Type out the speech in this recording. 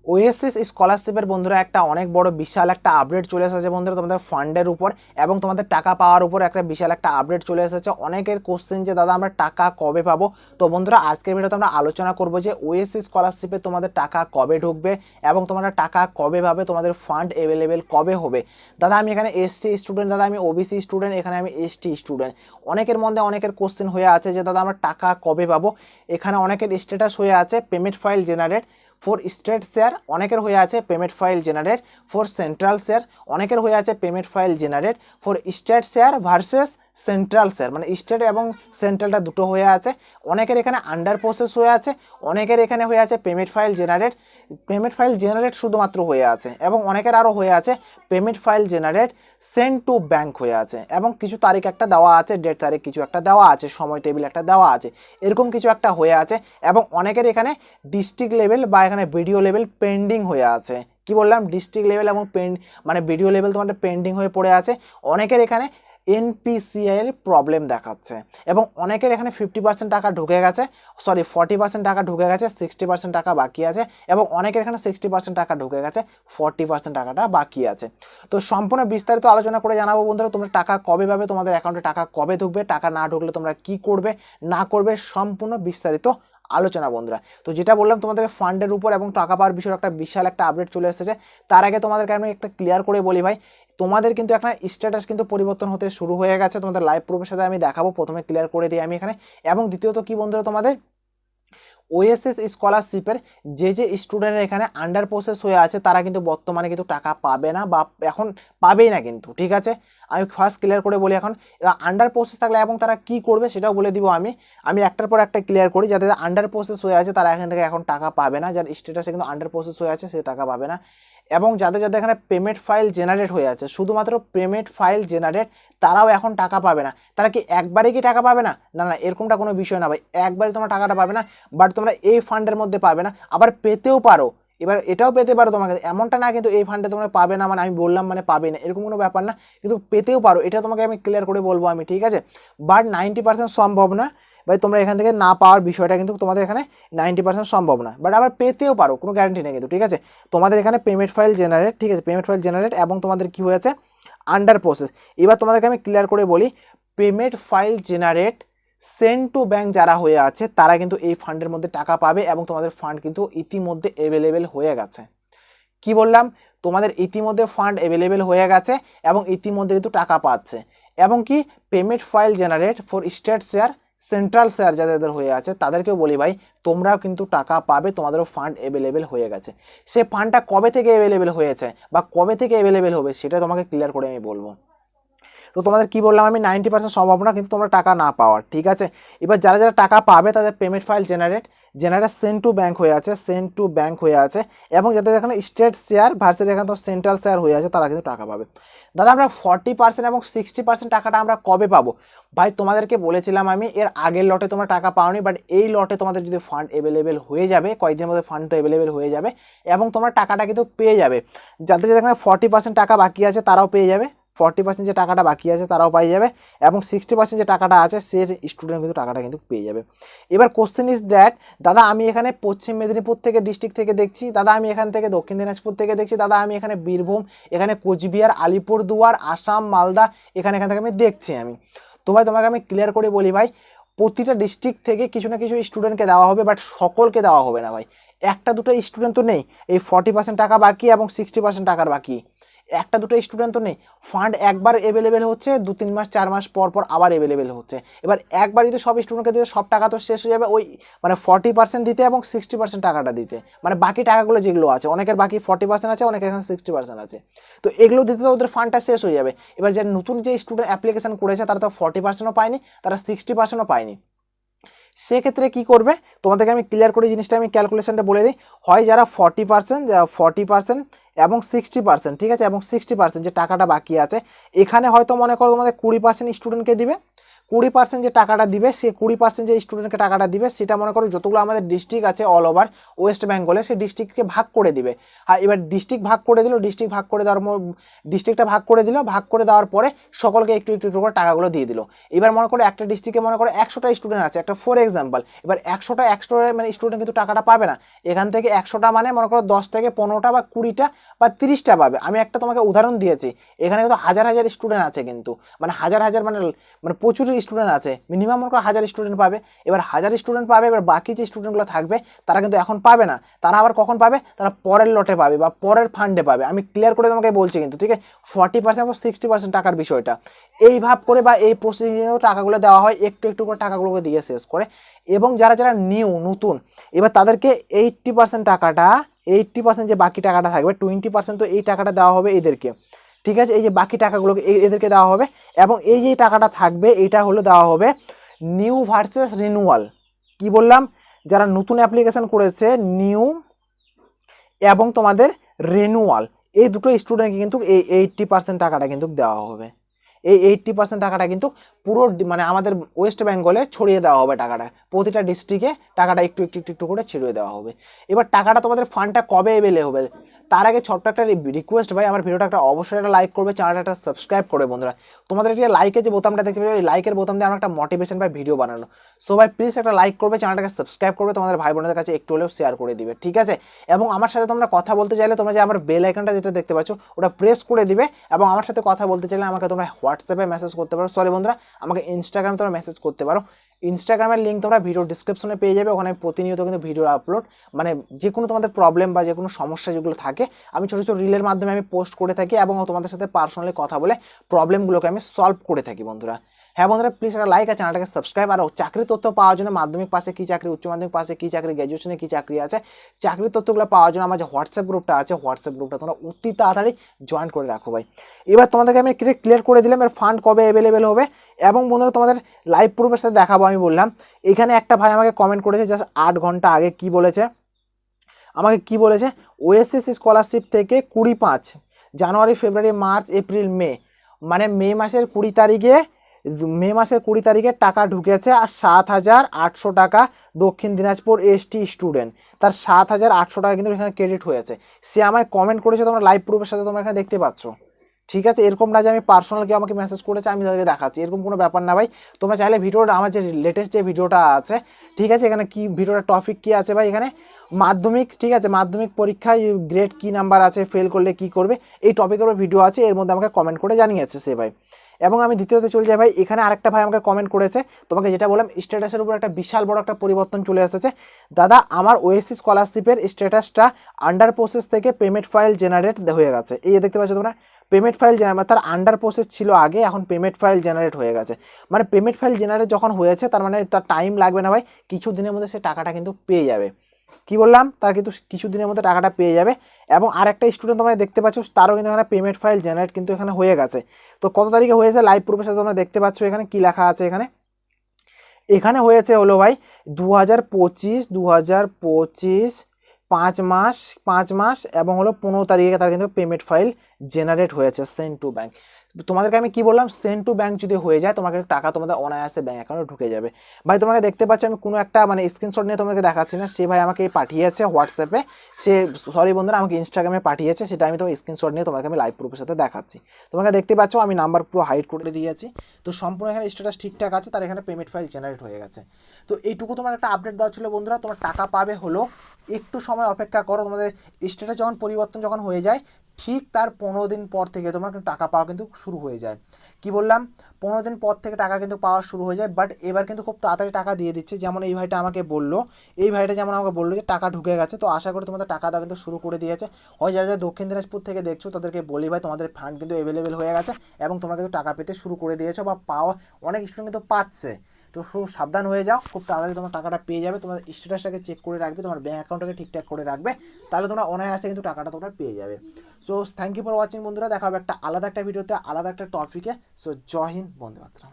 OSS স্কলারশিপের বন্ধুরা একটা অনেক বড় বিশাল একটা আপডেট চলে এসেছে বন্ধুরা তোমাদের ফান্ডের উপর এবং তোমাদের টাকা পাওয়ার উপর একটা বিশাল একটা আপডেট চলে এসেছে। অনেকের কোশ্চেন যে দাদা আমরা টাকা কবে পাবো। তো বন্ধুরা আজকের ভিডিওতে আমরা আলোচনা করব যে ওএসএস স্কলারশিপে তোমাদের টাকা কবে ঢুকবে এবং তোমরা টাকা কবে পাবে, তোমাদের ফান্ড অ্যাভেলেবেল কবে হবে। দাদা আমি এখানে এসসি স্টুডেন্ট, দাদা আমি ওবিসি স্টুডেন্ট, এখানে আমি এসটি স্টুডেন্ট। অনেকের মধ্যে অনেকের কোশ্চেন হয়ে আছে যে দাদা আমরা টাকা কবে পাবো। এখানে অনেকের স্ট্যাটাস হয়ে আছে payment file generate for state share, অনেকের হয়ে আছে payment file generate for central share, অনেকের হয়ে আছে payment file generate for state share versus central share, মানে স্টেট এবং সেন্ট্রালটা দুটো হয়ে আছে। অনেকের এখানে আন্ডার প্রসেস হয়ে আছে, অনেকের এখানে হয়ে আছে পেমেন্ট ফাইল জেনারেট শুধুমাত্র হয়ে আছে এবং অনেকের আরও হয়ে আছে payment file generate send to bank হয়ে আছে এবং কিছু তারিখ একটা দেওয়া আছে, ডেট তারিখ কিছু একটা দেওয়া আছে, সময় টেবিল একটা দেওয়া আছে, এরকম কিছু একটা হয়ে আছে। এবং অনেকের এখানে ডিস্ট্রিক্ট লেভেল বা এখানে ভিডিও লেভেল পেন্ডিং হয়ে আছে। কি বললাম, ডিস্ট্রিক্ট লেভেল এবং মানে ভিডিও লেভেল তোমাদের পেন্ডিং হয়ে পড়ে আছে। অনেকের এখানে এনপিসিআইএল প্রবলেম দেখাচ্ছে এবং অনেকের এখানে 50% টাকা ঢুকে গেছে, 40% টাকা ঢুকে গেছে, 60% টাকা বাকি আছে এবং অনেকের এখানে 60% টাকা ঢুকে গেছে, 40% টাকাটা বাকি আছে। তো সম্পূর্ণ বিস্তারিত আলোচনা করে জানাবো বন্ধুরা তোমরা টাকা কবে পাবে, তোমাদের অ্যাকাউন্টে টাকা কবে ঢুকবে, টাকা না ঢুকলে তোমরা কি করবে না করবে, সম্পূর্ণ বিস্তারিত আলোচনা বন্ধুরা। তো যেটা বললাম তোমাদের ফান্ডের উপর এবং টাকা পাওয়ার বিষয়ে একটা বিশাল একটা আপডেট চলে এসেছে। তার আগে তোমাদেরকে আমি একটা ক্লিয়ার করে বলি ভাই, তোমাদের কিন্তু একটা স্ট্যাটাস কিন্তু পরিবর্তন হতে শুরু হয়ে গেছে, তোমাদের লাইভ প্রুফের সাথে আমি দেখাবো। প্রথমে ক্লিয়ার করে দিই আমি এখানে। এবং দ্বিতীয়ত কি বন্ধুরা, তোমাদের ওএসএস স্কলারশিপের যে স্টুডেন্টের এখানে আন্ডার প্রসেস হয়ে আছে তারা কিন্তু বর্তমানে কিন্তু টাকা পাবে না বা এখন পাবেই না কিন্তু, ঠিক আছে। আমি ফার্স্ট ক্লিয়ার করে বলি এখন আন্ডার প্রসেস থাকলে এবং তারা কি করবে সেটাও বলে দিব আমি একটার পর একটা ক্লিয়ার করি। যাদের আন্ডার প্রসেস হয়ে আছে তারা এখান থেকে এখন টাকা পাবে না, যার স্ট্যাটাসে কিন্তু আন্ডার প্রসেস হয়ে আছে সে টাকা পাবে না। এবং যাদের যাদের এখানে পেমেন্ট ফাইল জেনারেট হয়ে আছে, শুধুমাত্র পেমেন্ট ফাইল জেনারেট, তারাও এখন টাকা পাবে না। তারা কি একবারে কি টাকা পাবে না? না না, এরকমটা কোনো বিষয় না ভাই, একবারে তোমরা টাকাটা পাবে না, বাট তোমরা এই ফান্ডের মধ্যে পাবে না, আবার পেতেও পারো। এবার এটাও পেতে পারো তোমাকে, এমনটা না কিন্তু এই ফান্ডে তোমরা পাবে না মানে আমি বললাম মানে পাবে না, এরকম কোনো ব্যাপার না, কিন্তু পেতেও পারো, এটা তোমাকে আমি ক্লিয়ার করে বলবো আমি, ঠিক আছে। বাট 90% সম্ভব না ভাই, তোমরা এখান থেকে না পাওয়ার বিষয়টা কিন্তু তোমাদের এখানে 90% সম্ভব না, বাট আবার পেতেও পারো, কোনো গ্যারান্টি নেই কিন্তু, ঠিক আছে। তোমাদের এখানে পেমেন্ট ফাইল জেনারেট, ঠিক আছে, পেমেন্ট ফাইল জেনারেট এবং তোমাদের কি হয়েছে আন্ডার প্রসেস। এবার তোমাদেরকে আমি ক্লিয়ার করে বলি, payment file generate send to bank যারা হয়ে আছে তারা কিন্তু এই ফান্ডের মধ্যে টাকা পাবে এবং তোমাদের ফান্ড কিন্তু ইতিমধ্যে অ্যাভেলেবেল হয়ে গেছে। কি বললাম, তোমাদের ইতিমধ্যে ফান্ড অ্যাভেলেবেল হয়ে গেছে এবং ইতিমধ্যে কিন্তু টাকা পাচ্ছে। এবং কি payment file generate for state share central share যাদের হয়ে আছে তাদেরকেও বলি ভাই, তোমরাও কিন্তু টাকা পাবে, তোমাদেরও ফান্ড অ্যাভেলেবেল হয়ে গেছে। সে ফান্ডটা কবে থেকে অ্যাভেলেবেল হয়েছে বা কবে থেকে অ্যাভেলেবেল হবে সেটা তোমাকে ক্লিয়ার করে আমি বলবো। তো তোমাদের কি বললাম আমি, 90% সম্ভাবনা কিন্তু তোমরা টাকা না পাওয়ার, ঠিক আছে। এবার যারা যারা টাকা পাবে তাদের payment file generate send to bank হয়ে আছে, সেন্ড টু ব্যাঙ্ক হয়ে আছে এবং যাদের এখানে স্টেট শেয়ার ভার্সেস এখানে তো সেন্ট্রাল শেয়ার হয়ে আছে তারা কিন্তু টাকা পাবে। দাদা আমরা 40% এবং 60% টাকাটা আমরা কবে পাবো? ভাই তোমাদেরকে বলেছিলাম আমি এর আগের লটে তোমরা টাকা পাওনি, বাট এই লটে তোমাদের যদি ফান্ড অ্যাভেলেবেল হয়ে যাবে, কয়েকদিনের মধ্যে ফান্ড তো অ্যাভেলেবেল হয়ে যাবে এবং তোমরা টাকাটা কিন্তু পেয়ে যাবে। যাদের যাদের এখানে 40% টাকা বাকি আছে তারাও পেয়ে যাবে, 40% যে টাকাটা বাকি আছে তারাও পেয়ে যাবে এবং 60% যে টাকাটা আছে সে স্টুডেন্ট কিন্তু টাকাটা কিন্তু পেয়ে যাবে। এবার কোশ্চেন ইজ দ্যাট, দাদা আমি এখানে পশ্চিম মেদিনীপুর থেকে ডিস্ট্রিক্ট থেকে দেখছি, দাদা আমি এখান থেকে দক্ষিণ দিনাজপুর থেকে দেখছি, দাদা আমি এখানে বীরভূম, এখানে কোচবিহার, আলিপুরদুয়ার, আসাম, মালদা, এখানে থেকে আমি দেখছি আমি। তো ভাই তোমাকে আমি ক্লিয়ার করে বলি ভাই, প্রতিটা ডিস্ট্রিক্ট থেকে কিছু না কিছু স্টুডেন্টকে দেওয়া হবে, বাট সকলকে দেওয়া হবে না ভাই। একটা দুটো স্টুডেন্ট তো নেই এই 40% টাকা বাকি এবং 60% টাকার বাকি, একটা দুটো স্টুডেন্ট তো নেই। ফান্ড একবার অ্যাভেলেবেল হচ্ছে, 2-3 মাস 4 মাস পর পর আবার অ্যাভেলেবেল হচ্ছে। এবার একবার যদি সব স্টুডেন্টকে দিতে সব টাকা তো শেষ হয়ে যাবে, ওই মানে 40% দিতে এবং 60% টাকাটা দিতে, মানে বাকি টাকাগুলো যেগুলো আছে, অনেকের বাকি 40% আছে, অনেকের এখানে 60% আছে, তো এগুলো দিতে তো ওদের ফান্ডটা শেষ হয়ে যাবে। এবার যে নতুন যে স্টুডেন্ট অ্যাপ্লিকেশন করেছে তারা তো 40%ও পায়নি, তারা 60%ও পায়নি। সেক্ষেত্রে কি করবে তোমাদেরকে আমি ক্লিয়ার করে জিনিসটা আমি ক্যালকুলেশনটা বলে দিই। হয় যারা 40% এবং 60%, ঠিক আছে, এবং 60% যে টাকাটা বাকি আছে, এখানে হয়তো মনে করো তোমাদের 20% স্টুডেন্টকে দিবে, 20% যে টাকাটা দিবে, সে 20% যে স্টুডেন্টকে টাকাটা দিবে সেটা মনে করো যতগুলো আমাদের ডিস্ট্রিক্ট আছে অল ওভার ওয়েস্ট বেঙ্গলে, সেই ডিস্ট্রিক্টকে ভাগ করে দিবে। আর এবার ডিস্ট্রিক্ট ভাগ করে দিল, ডিস্ট্রিক্টটা ভাগ করে দিল, ভাগ করে দেওয়ার পরে সকলকে একটু একটু একটু করে টাকাগুলো দিয়ে দিল। এবার মনে করো একটা ডিস্ট্রিক্টে মনে করো 100টা স্টুডেন্ট আছে, একটা ফর এক্সাম্পল। এবার 100টা মানে স্টুডেন্ট কিন্তু টাকাটা পাবে না। এখান থেকে 100টা মানে মনে করো 10 থেকে 15টা বা 20টা বা 30টা পাবে। আমি একটা তোমাকে উদাহরণ দিয়েছি, এখানে কিন্তু হাজার হাজার স্টুডেন্ট আছে, কিন্তু মানে হাজার হাজার মানে প্রচুর স্টুডেন্ট আছে, মিনিমাম মনে করো 1000 স্টুডেন্ট পাবে। এবার 1000 স্টুডেন্ট পাবে, এবার বাকি যে স্টুডেন্টগুলো থাকবে তারা কিন্তু এখন পাবে না, তারা আবার কখন পাবে, তারা পরের লটে পাবে বা পরের ফান্ডে পাবে। আমি ক্লিয়ার করে তোমাকে বলছি কিন্তু, ঠিক আছে, 40% বা 60% টাকার বিষয়টা এই ভাব করে বা এই প্রসেসিংয়ে টাকাগুলো দেওয়া হয়, একটু একটু করে টাকাগুলোকে দিয়ে শেষ করে। এবং যারা যারা নতুন, এবার তাদেরকে 80% টাকাটা, 80% যে বাকি টাকাটা থাকবে, 20% তো এই টাকাটা দেওয়া হবে এদেরকে, ঠিক আছে, এই যে বাকি টাকাগুলোকে এদেরকে দেওয়া হবে। এবং এই যে টাকাটা থাকবে এটা হলো দেওয়া হবে নিউ ভার্সেস রিনিউয়াল। কি বললাম, যারা নতুন অ্যাপ্লিকেশন করেছে নিউ এবং তোমাদের রিনিউয়াল, এই দুটো স্টুডেন্টকে কিন্তু এই 80% টাকাটা কিন্তু দেওয়া হবে। এই 80% টাকাটা কিন্তু পুরো মানে আমাদের ওয়েস্ট বেঙ্গলে ছড়িয়ে দেওয়া হবে টাকাটা, প্রতিটা ডিস্ট্রিক্টে টাকাটা একটু একটু একটু একটু করে ছড়িয়ে দেওয়া হবে। এবার টাকাটা তোমাদের ফান্ডটা কবে এভেলে হবে, তার আগে ছোট্ট একটা রিকোয়েস্ট ভাই, আমার ভিডিওটা একটা অবশ্যই একটা লাইক করবে, চ্যানেলটা একটা সাবস্ক্রাইব করবে বন্ধুরা। তোমাদের একটা লাইকের যে বোতামটা দেখতে পাবে, ওই লাইকের বোতাম দিয়ে আমার একটা মোটিভেশন পাই ভিডিও বানানো। সো ভাই প্লিজ একটা লাইক করবে, চ্যানেলটাকে সাবস্ক্রাইব করবে, তোমাদের ভাই বোনদের কাছে একটু হলেও শেয়ার করে দিবে, ঠিক আছে। এবং আমার সাথে তোমরা কথা বলতে চাইলে তোমরা যে আমার বেল আইকনটা যেটা দেখতে পাচ্ছ ওটা প্রেস করে দিবে। এবং আমার সাথে কথা বলতে চাইলে আমাকে তোমরা হোয়াটসঅ্যাপে মেসেজ করতে পারো, সরি বন্ধুরা, আমাকে ইনস্টাগ্রামে তোমরা মেসেজ করতে পারো। ইনস্টাগ্রামের লিঙ্ক তোমরা ভিডিও ডিসক্রিপশনে পেয়ে যাবে, ওখানে প্রতিনিয়ত কিন্তু ভিডিও আপলোড, মানে যে কোনো তোমাদের প্রবলেম বা যে কোনো সমস্যা যেগুলো থাকে আমি ছোটো ছোটো রিলের মাধ্যমে আমি পোস্ট করে থাকি, এবং তোমাদের সাথে পার্সোনালি কথা বলে প্রবলেমগুলোকে আমি সলভ করে থাকি বন্ধুরা। হ্যাঁ বন্ধুরা, প্লিজ একটা লাইক আর চ্যানেলটাকে সাবস্ক্রাইব। আর চাকরির তথ্য পাওয়ার জন্য মাধ্যমিক পাশে কী চাকরি, উচ্চ মাধ্যমিক পাশে কী চাকরি, গ্র্যাজুয়েশনে কী চাকরি আছে, চাকরির তথ্যগুলো পাওয়ার জন্য আমার যে হোয়াটসঅ্যাপ গ্রুপটা আছে, হোয়াটসঅ্যাপ গ্রুপটা তোমরা অতি তাড়াতাড়ি জয়েন করে রাখো ভাই। এবার তোমাদেরকে আমি ক্লিয়ার করে দিলাম এর ফান্ড কবে অ্যাভেলেবেল হবে। এবং বন্ধুরা তোমাদের লাইভ প্রুফের সাথে দেখাবো। আমি বললাম এখানে একটা ভাই আমাকে কমেন্ট করেছে জাস্ট 8 ঘন্টা আগে, কি বলেছে আমাকে, কি বলেছে, ওএসএস স্কলারশিপ থেকে 25 জানুয়ারি ফেব্রুয়ারি মার্চ এপ্রিল মে, মানে মে মাসের 20 তারিখে টাকা ঢুকেছে। আর 7,800 টাকা দক্ষিণ দিনাজপুর এসটি স্টুডেন্ট, তার 7,800 টাকা কিন্তু এখানে ক্রেডিট হয়েছে। সে আমায় কমেন্ট করেছে, তোমরা লাইভ প্রুফের সাথে তোমরা এখানে দেখতে পাচ্ছ, ঠিক আছে। এরকম না যে আমি পার্সোনাল কেউ আমাকে মেসেজ করেছে আমি তাদেরকে দেখাচ্ছি, এরকম কোনো ব্যাপার না ভাই। তোমরা চাইলে ভিডিওটা, আমার যে লেটেস্ট যে ভিডিওটা আছে, ঠিক আছে, এখানে কি ভিডিওটা টপিক কি আছে ভাই, এখানে মাধ্যমিক, ঠিক আছে, মাধ্যমিক পরীক্ষায় গ্রেড কি নাম্বার আছে, ফেল করলে কি করবে, এই টপিকের উপর ভিডিও আছে, এর মধ্যে আমাকে কমেন্ট করে জানিয়েছে সে ভাই। এবং আমি দ্বিতীয়তে চলে যাই ভাই, এখানে আরেকটা ভাই আমাকে কমেন্ট করেছে, তোমাকে যেটা বললাম স্ট্যাটাসের উপর একটা বিশাল বড় একটা পরিবর্তন চলে এসেছে। দাদা আমার ওএসসি স্কলারশিপের স্ট্যাটাসটা আন্ডার প্রসেস থেকে পেমেন্ট ফাইল জেনারেট হয়ে গেছে। এই দেখতে পাচ্ছ তোমরা, পেমেন্ট ফাইল জেনারেট, তার আন্ডার প্রসেস ছিল আগে, এখন পেমেন্ট ফাইল জেনারেট হয়ে গেছে। মানে পেমেন্ট ফাইল জেনারেট যখন হয়েছে তার মানে তার টাইম লাগবে না ভাই, কিছু দিনের মধ্যে সে টাকাটা কিন্তু পেয়ে যাবে। কি বললাম, তার কিন্তু কিছু দিনের মধ্যে টাকাটা পেয়ে যাবে। এবং আরেকটা স্টুডেন্ট তোমরা দেখতে পাচ্ছ, তারও কিন্তু এখানে পেমেন্ট ফাইল জেনারেট কিন্তু এখানে হয়ে গেছে। তো কত তারিখে হয়েছে লাইভ প্রুফের সাথে তোমরা দেখতে পাচ্ছ, এখানে কি লেখা আছে, এখানে হয়েছে হলো ভাই 2025 5 মাস এবং হলো 15 তারিখে তার কিন্তু পেমেন্ট ফাইল জেনারেট হয়েছে সেন্ড টু ব্যাঙ্ক। তোমাদেরকে আমি কি বললাম, সেন্ড টু ব্যাঙ্ক যদি হয়ে যায় তোমাকে টাকা তোমাদের অনায়াসে ব্যাঙ্ক অ্যাকাউন্টে ঢুকে যাবে। ভাই তোমাকে দেখতে পাচ্ছ আমি কোনো একটা মানে স্ক্রিনশট নিয়ে তোমাকে দেখাচ্ছি না, সে ভাই আমাকে পাঠিয়েছে হোয়াটসঅ্যাপে, সে সরি বন্ধুরা আমাকে ইনস্টাগ্রামে পাঠিয়েছে, সেটা আমি তোমার স্ক্রিনশট নিয়ে তোমাকে আমি লাইভ প্রুফের সাথে দেখাচ্ছি। তোমাকে দেখতে পাচ্ছ আমি নাম্বার পুরো হাইড করে দিয়েছি, তো সম্পূর্ণ এখানে স্ট্যাটাস ঠিকঠাক আছে, তার এখানে পেমেন্ট ফাইল জেনারেট হয়ে গেছে। তো এইটুকু তোমার একটা আপডেট দেওয়া ছিল বন্ধুরা, তোমার টাকা পাবে হলো, একটু সময় অপেক্ষা করো, তোমাদের স্ট্যাটাস যখন পরিবর্তন যখন হয়ে যায় ঠিক তার 15 দিন পর থেকে তোমার কিন্তু টাকা পাওয়া কিন্তু শুরু হয়ে যায়। কি বললাম, 15 দিন পর থেকে টাকা কিন্তু পাওয়া শুরু হয়ে যায়। বাট এবার কিন্তু খুব তাড়াতাড়ি টাকা দিয়ে দিচ্ছে, যেমন এই ভাইটা আমাকে বললো, যেমন আমাকে বললো যে টাকা ঢুকে গেছে। তো আশা করি তোমাদের টাকা দেওয়া কিন্তু শুরু করে দিয়েছে। হয় যারা যারা দক্ষিণ দিনাজপুর থেকে দেখছো তাদেরকে বলি ভাই তোমাদের ফান্ড কিন্তু অ্যাভেলেবেল হয়ে গেছে এবং তোমরা কিন্তু টাকা পেতে শুরু করে দিয়েছো বা পাওয়া অনেক স্টুডেন্ট কিন্তু পাচ্ছে। তো খুব সাবধান হয়ে যাও, খুব তাড়াতাড়ি তোমার টাকাটা পেয়ে যাবে। তোমার স্ট্যাটাসটাকে চেক করে রাখবে, তোমার ব্যাঙ্ক অ্যাকাউন্টটাকে ঠিকঠাক করে রাখবে, তাহলে তোমরা অনায়াসে কিন্তু টাকাটা তোমরা পেয়ে যাবে। So thank you for watching বন্ধুরা, দেখা হবে একটা আলাদা একটা ভিডিওতে আলাদা একটা টপিকে। সো জয় হিন্দ, বন্দে মাতরম।